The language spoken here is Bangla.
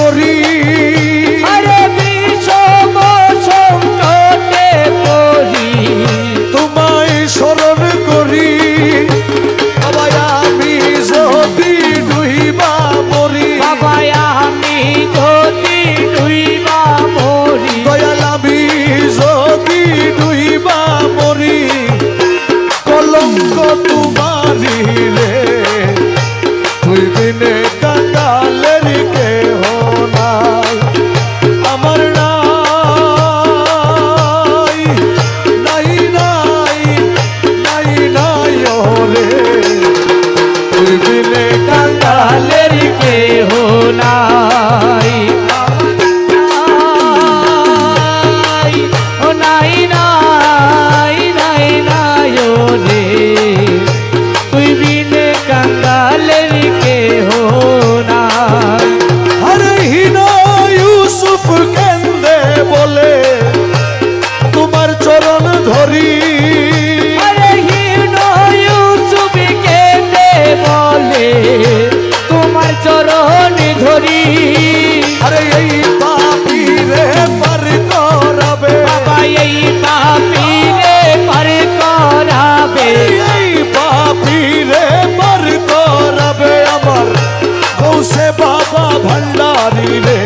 করি আরে বিষম সংকটে পড়ি তোমায় স্মরণ করি বাবা আমি যদি ডুইবা মরি বাবা আমি যদি ডুইবা মরি দয়াল আমি যদি ডুইবা মরি কলঙ্ক তোমারি রে তুই বিনে কাঙ্গালের কেহ নাই আমার নাই নাই নাই নাই নাই ওরে তুই বিনে কাঙ্গালের কেহ নাই ও নাই নাই নাই নাই ও রে তুই বিনে কাঙ্গালের কেহ নাই আরে হিনা ইউসুফ কেন্দে বলে তোমার চরণ ধরি আরে হীন ইউসুফ কেঁদে বলে তোমার চরণ ধরি আরে এই পাপী রে পার করাবে বাবা এই পাপী রে পার করাবে এই পাপী রে পার করাবে আমার গৌসে বাবা ভান্ডারি রে